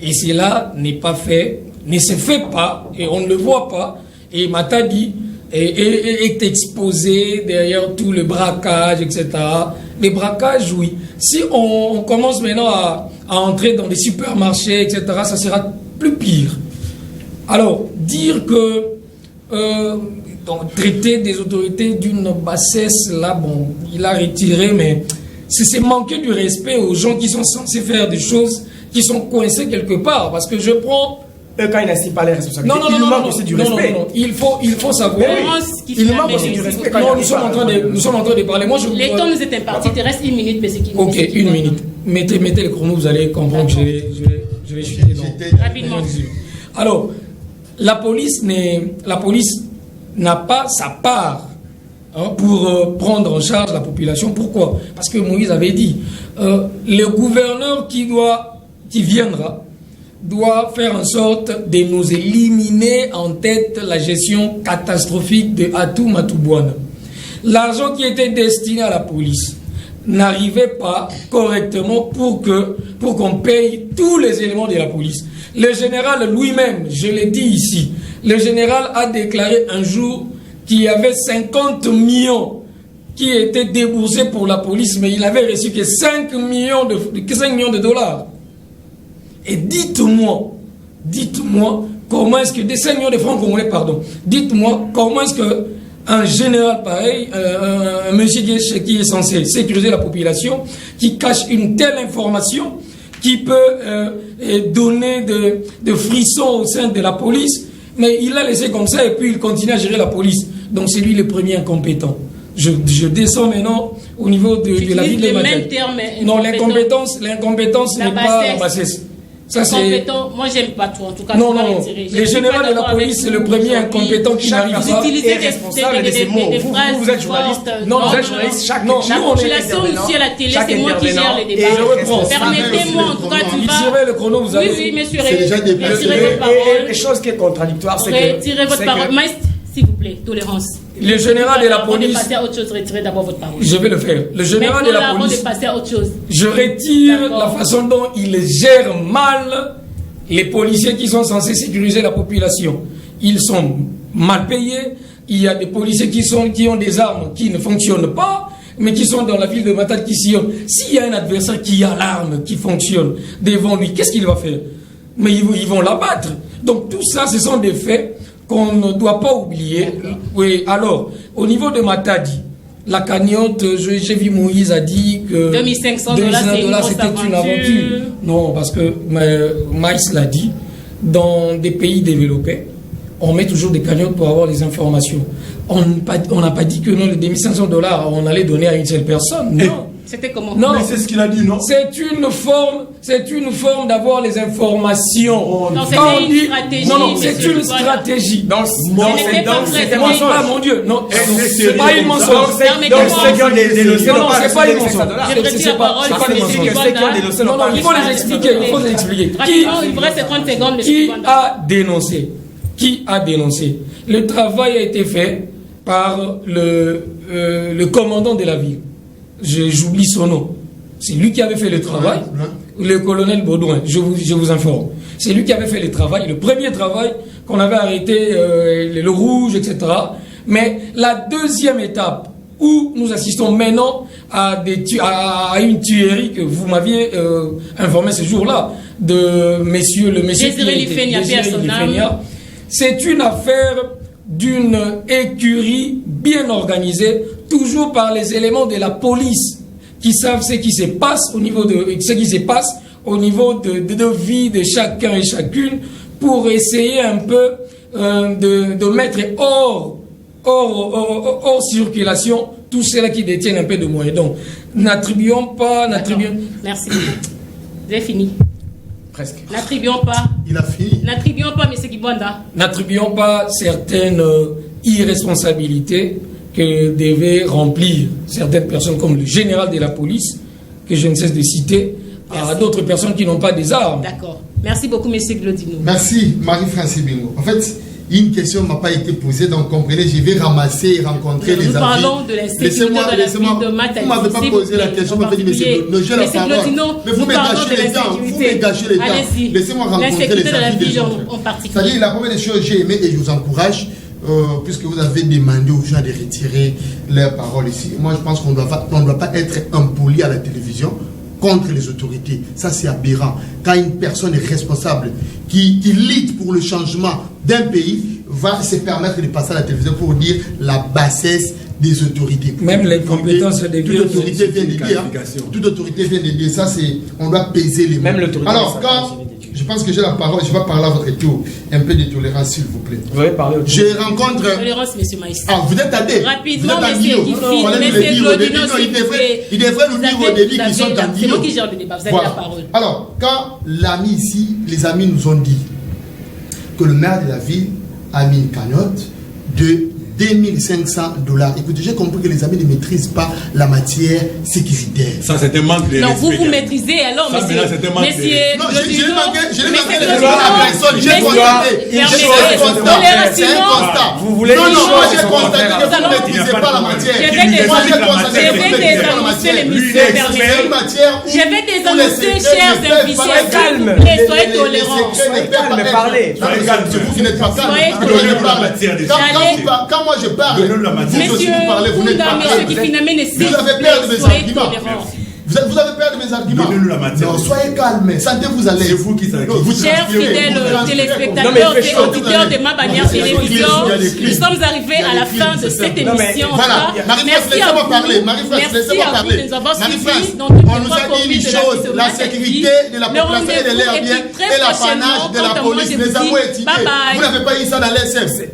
Et cela n'est pas fait, ne se fait pas, et on ne le voit pas. Et Matadi est exposé derrière tout le braquage, etc. Les braquages, oui. Si on commence maintenant à entrer dans des supermarchés, etc., ça sera plus pire. Alors, dire que traiter des autorités d'une bassesse, là, bon, il a retiré, mais c'est manquer du respect aux gens qui sont censés faire des choses qui sont coincés quelque part, parce que je prends... Quand il n'assume pas les responsabilités, il manque aussi du respect. Non. Il faut savoir... Il manque aussi du respect. Non, nous sommes en train de parler. Moi, les temps nous est imparti, il te reste une minute, mais c'est qui... Ok, une minute. Mettez le chrono, vous allez comprendre que je vais chuter. Rapidement. Alors, la police n'a pas sa part pour prendre en charge la population. Pourquoi? Parce que Moïse avait dit, le gouverneur qui viendra doit faire en sorte de nous éliminer en tête la gestion catastrophique de Atou Matouboana. L'argent qui était destiné à la police n'arrivait pas correctement pour qu'on paye tous les éléments de la police. Le général lui-même, je l'ai dit ici, le général a déclaré un jour qu'il y avait 50 millions qui étaient déboursés pour la police, mais il n'avait reçu que 5 millions de dollars. Et dites-moi, comment est-ce que, des 5 millions de francs congolais, pardon, dites-moi, comment est-ce que un général pareil, un monsieur qui est censé sécuriser la population, qui cache une telle information, qui peut donner de frissons au sein de la police, mais il l'a laissé comme ça et puis il continue à gérer la police. Donc c'est lui le premier incompétent. Je descends maintenant au niveau de la ville de Matadi. Non, l'incompétence n'est pas la bassesse. Ça, c'est... Compétent, moi j'aime pas trop, en tout cas. Non, non, le général de la police, c'est le premier incompétent qui n'arrive pas. Vous utilisez des phrases vous êtes journaliste. Non, vous êtes journaliste. La population ici à la télé, c'est moi qui gère les débats. Permettez-moi, en tout cas, tu vas... Retirez le chrono, vous avez... Oui, monsieur, retirez votre parole. Et chose qui est contradictoire, c'est que... Retirez votre parole. Maïs, s'il vous plaît, tolérance. Le général de la police... Avant de passer à autre chose, retirez d'abord votre parole. Je vais le faire. Le général de la Avant police... de passer à autre chose. Je retire la façon dont il gère mal les policiers qui sont censés sécuriser la population. Ils sont mal payés. Il y a des policiers qui ont des armes qui ne fonctionnent pas, mais qui sont dans la ville de Matadi qui sillonnent. S'il y a un adversaire qui a l'arme qui fonctionne devant lui, qu'est-ce qu'il va faire? Mais ils vont l'abattre. Donc tout ça, ce sont des faits qu'on ne doit pas oublier. Oui, alors, au niveau de Matadi, la cagnotte, j'ai vu Moïse a dit que 2500 $, c'était une aventure. Non, parce que Maïs l'a dit, dans des pays développés, on met toujours des cagnottes pour avoir les informations. On n'a pas dit que non, les 2500 $, on allait donner à une seule personne. Non. C'était comment? Non, mais c'est ce qu'il a dit, non? C'est une forme d'avoir les informations. Non, c'était une stratégie. Non, c'est une stratégie. C'est pas mon Dieu. Non, c'est pas une mensonge. Non, c'est pas une mensonge. Je retire la parole. Non, il faut les expliquer. Il vous reste 30 secondes. Qui a dénoncé? Le travail a été fait par le commandant de la ville. J'oublie son nom. C'est lui qui avait fait le travail. Le colonel Baudouin, je vous informe. C'est lui qui avait fait le travail, le premier travail qu'on avait arrêté, le rouge, etc. Mais la deuxième étape, où nous assistons maintenant à une tuerie que vous m'aviez informé ce jour-là, de le monsieur Désiré Lifenia, c'est une affaire d'une écurie bien organisée, toujours par les éléments de la police qui savent ce qui se passe au niveau de vie de chacun et chacune, pour essayer un peu de mettre hors circulation tous ceux-là qui détiennent un peu de moyens. Donc, n'attribuons pas... Merci. Vous avez fini. Presque. N'attribuons pas. Il a fini. N'attribuons pas, M. Kibwanda. N'attribuons pas certaines irresponsabilités que devaient remplir certaines personnes, comme le général de la police, que je ne cesse de citer, à d'autres personnes qui n'ont pas des armes. D'accord. Merci beaucoup, M. Glodino. Merci, Marie-France Bingo. En fait, une question ne m'a pas été posée, donc comprenez, je vais ramasser et rencontrer les avis. Nous parlons de l'insécurité de la ville de Matadi. Vous ne m'avez pas posé la question, vous m'avez dit, monsieur, j'ai la parole. Mais vous me gâchez les temps, Laissez-moi rencontrer les avis des gens. C'est-à-dire, la première des choses, j'ai aimé et je vous encourage, puisque vous avez demandé aux gens de retirer leurs paroles ici. Moi, je pense qu'on ne doit pas être impoli à la télévision contre les autorités. Ça, c'est aberrant. Quand une personne est responsable, qui lutte pour le changement d'un pays, va se permettre de passer à la télévision pour dire la bassesse des autorités. Même les compétences de toute autorité vient de dire. Toute autorité vient de dire ça, on doit peser les mots. Même l'autorité. Alors, quand je pense que j'ai la parole, je vais parler à votre tour. Un peu de tolérance, s'il vous plaît. Vous allez parler. Je rencontre. Tolérance, monsieur Maïs. Ah, vous êtes adé. Rapidement, monsieur Gifi. Il devrait nous dire au début qu'ils sont en C'est moi qui gère le débat, vous avez la parole. Alors, quand l'ami ici, les amis nous ont dit que le maire de la ville a mis une cagnotte de 2500 $. Écoutez, j'ai compris que les amis ne maîtrisent pas la matière sécuritaire. Ça, c'est un manque de respect. Non, vous maîtrisez alors, ça, monsieur. Non, je l'ai manqué la personne. J'ai constaté. C'est un constat. Vous voulez non, moi j'ai constaté que vous ne maîtrisez pas la matière. Je vais désannoncer, chers invités. Calme. Soyez tolérants. Calme, parlez. Vous n'êtes pas calme. Quand moi je parle, vous aussi vous parlez, vous n'êtes pas calme. Vous avez peur de mes arguments. Vous avez peur de mes arguments. Donnez-nous la matière. Non, soyez calme. Sentez-vous à l'aise. C'est vous qui savez. Chers fidèles téléspectateurs et auditeurs de Ma Bannière Télévision, nous sommes arrivés à la fin de cette émission. Voilà, Marie-France, laissez-moi parler. Marie-France, laissez-moi parler. Marie-France, on nous a dit une chose, la sécurité de la population et de l'air bien et l'apanage de la police. Les amours est tiré. Vous n'avez pas eu ça dans l'SF.